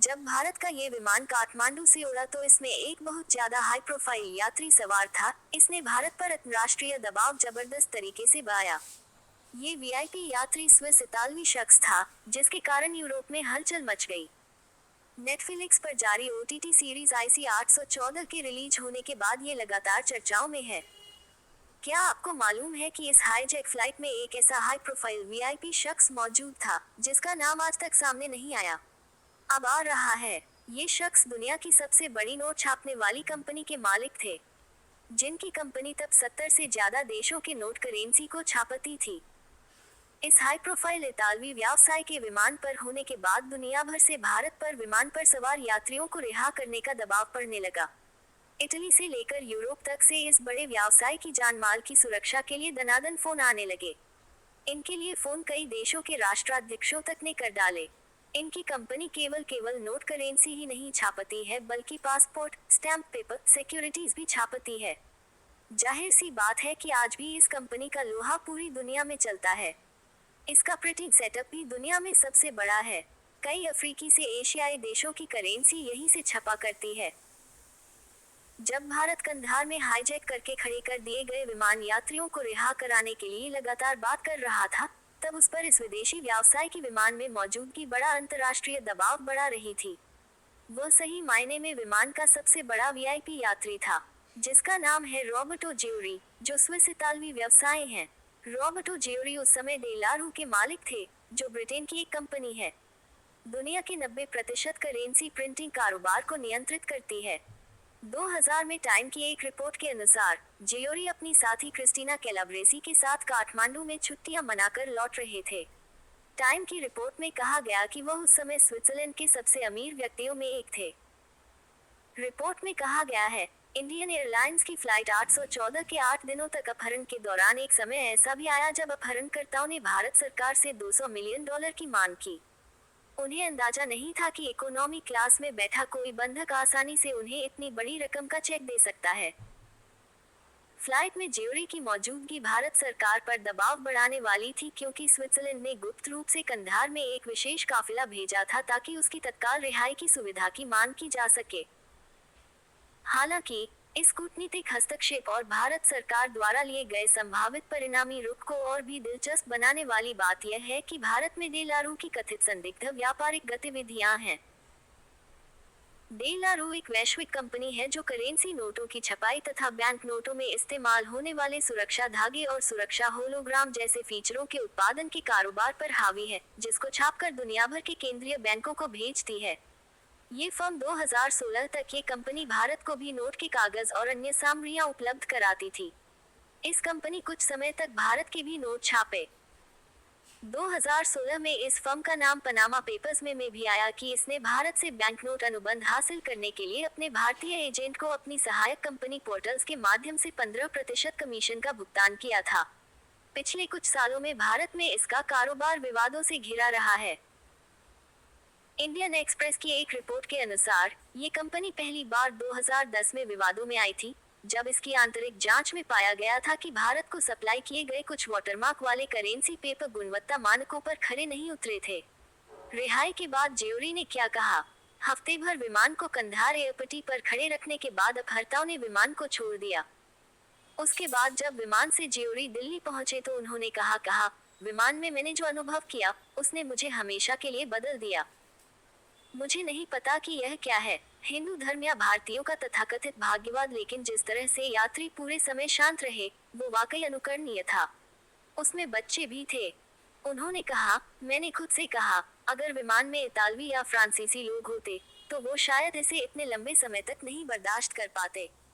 जब भारत का ये विमान काठमांडू से उड़ा तो इसमें एक बहुत ज्यादा हाई प्रोफाइल यात्री सवार था। इसने भारत पर अंतर्राष्ट्रीय दबाव जबरदस्त तरीके से बनाया। ये वीआईपी यात्री स्विस इतालवी शख्स था, जिसके कारण यूरोप में हलचल मच गई। नेटफ्लिक्स पर जारी ओटीटी सीरीज आईसी 814 के रिलीज होने के बाद ये लगातार चर्चाओं में है। क्या आपको मालूम है कि इस हाईजैक फ्लाइट में एक ऐसा हाई प्रोफाइल वीआईपी शख्स मौजूद था, जिसका नाम आज तक सामने नहीं आया? अब आ रहा है। ये शख्स दुनिया की सबसे बड़ी नोट छापने वाली कंपनी के मालिक थे, जिनकी कंपनी तब 70 से ज्यादा देशों के नोट करेंसी को छापती थी। इस हाई प्रोफाइल इतालवी व्यवसाय के विमान पर होने के बाद दुनिया भर से भारत पर विमान पर सवार यात्रियों को रिहा करने का दबाव पड़ने लगा। इटली से लेकर यूरोप तक से इस बड़े व्यवसाय की जान माल की सुरक्षा के लिए दनादन फोन आने लगे। इनके लिए फोन कई देशों के राष्ट्राध्यक्षों तक ने कर डाले। इनकी कंपनी केवल नोट करेंसी ही नहीं छापती है, बल्कि पासपोर्ट, स्टैम्प पेपर, सिक्योरिटीज भी छापती है। जाहिर सी बात है कि आज भी इस कंपनी का लोहा पूरी दुनिया में चलता है। इसका प्रिंटिंग सेटअप भी दुनिया में सबसे बड़ा है। कई अफ्रीकी से एशियाई देशों की करेंसी यहीं से छपा करती है। जब भारत कंधार में हाईजैक करके खड़े कर दिए गए विमान यात्रियों को रिहा कराने के लिए लगातार बात कर रहा था, तब उस पर इस विदेशी व्यवसाय की विमान में मौजूदगी बड़ा अंतर्राष्ट्रीय दबाव बढ़ा रही थी। वह सही मायने में विमान का सबसे बड़ा वीआईपी यात्री था, जिसका नाम है रॉबर्टो जियोरी, जो स्विस इतालवी व्यवसाय हैं। रॉबर्टो जियोरी उस समय डेलारू के मालिक थे, जो ब्रिटेन की एक कंपनी है। दुनिया के 90% करेंसी प्रिंटिंग कारोबार को नियंत्रित करती है। 2000 में टाइम की एक रिपोर्ट के अनुसार जियोरी अपनी साथी क्रिस्टीना कैलाब्रेसी के साथ काठमांडू में छुट्टियां मनाकर लौट रहे थे। टाइम की रिपोर्ट में कहा गया कि वह उस समय स्विट्जरलैंड के सबसे अमीर व्यक्तियों में एक थे। रिपोर्ट में कहा गया है, इंडियन एयरलाइंस की फ्लाइट 814 के 8 दिनों तक अपहरण के दौरान एक समय ऐसा भी आया जब अपहरणकर्ताओं ने भारत सरकार से $200 मिलियन की मांग की। उन्हें अंदाजा नहीं था कि इकोनॉमी क्लास में बैठा कोई बंधक आसानी से उन्हें इतनी बड़ी रकम का चेक दे सकता है। फ्लाइट में जियोरी की मौजूदगी भारत सरकार पर दबाव बढ़ाने वाली थी, क्योंकि स्विट्जरलैंड ने गुप्त रूप से कंधार में एक विशेष काफिला भेजा था ताकि उसकी तत्काल रिहाई की सुविधा की मांग की जा सके। हालांकि इस कूटनीतिक हस्तक्षेप और भारत सरकार द्वारा लिए गए संभावित परिणामी रुख को और भी दिलचस्प बनाने वाली बात यह है कि भारत में डेलारू की कथित संदिग्ध व्यापारिक गतिविधियां हैं। डेलारू एक वैश्विक कंपनी है जो करेंसी नोटों की छपाई तथा बैंक नोटों में इस्तेमाल होने वाले सुरक्षा धागे और सुरक्षा होलोग्राम जैसे फीचरों के उत्पादन के कारोबार पर हावी है, जिसको छापकर दुनिया भर के केंद्रीय बैंकों को भेजती है। ये फर्म 2016 तक ये कंपनी भारत को भी नोट के कागज और अन्य सामग्रियां उपलब्ध कराती थी। इस कंपनी कुछ समय तक भारत के भी नोट छापे। 2016 में इस फर्म का नाम पनामा पेपर्स में भी आया कि इसने भारत से बैंकनोट अनुबंध हासिल करने के लिए अपने भारतीय एजेंट को अपनी सहायक कंपनी पोर्टल्स के माध्यम से 15% कमीशन का भुगतान किया था। पिछले कुछ सालों में भारत में इसका कारोबार विवादों से घिरा रहा है। इंडियन एक्सप्रेस की एक रिपोर्ट के अनुसार ये कंपनी पहली बार 2010 में विवादों में आई थी, जब इसकी आंतरिक जांच में पाया गया था कि भारत को सप्लाई किए गए कुछ वाटरमार्क वाले करेंसी पेपर गुणवत्ता मानकों पर खरे नहीं उतरे थे। रिहाई के बाद जियोरी ने क्या कहा? हफ्ते भर विमान को कंधार एयरपोर्ट पर खड़े रखने के बाद अपहर्ताओं ने विमान को छोड़ दिया। उसके बाद जब विमान से जियोरी दिल्ली पहुंचे तो उन्होंने कहा, विमान में मैंने जो अनुभव किया, उसने मुझे हमेशा के लिए बदल दिया। मुझे नहीं पता कि यह क्या है, हिंदू धर्म या भारतीयों का तथाकथित भाग्यवाद, लेकिन जिस तरह से यात्री पूरे समय शांत रहे, वो वाकई अनुकरणीय था। उसमें बच्चे भी थे। उन्होंने कहा, मैंने खुद से कहा, अगर विमान में इतालवी या फ्रांसीसी लोग होते, तो वो शायद इसे इतने लंबे समय तक नहीं बर्दाश्त कर पाते।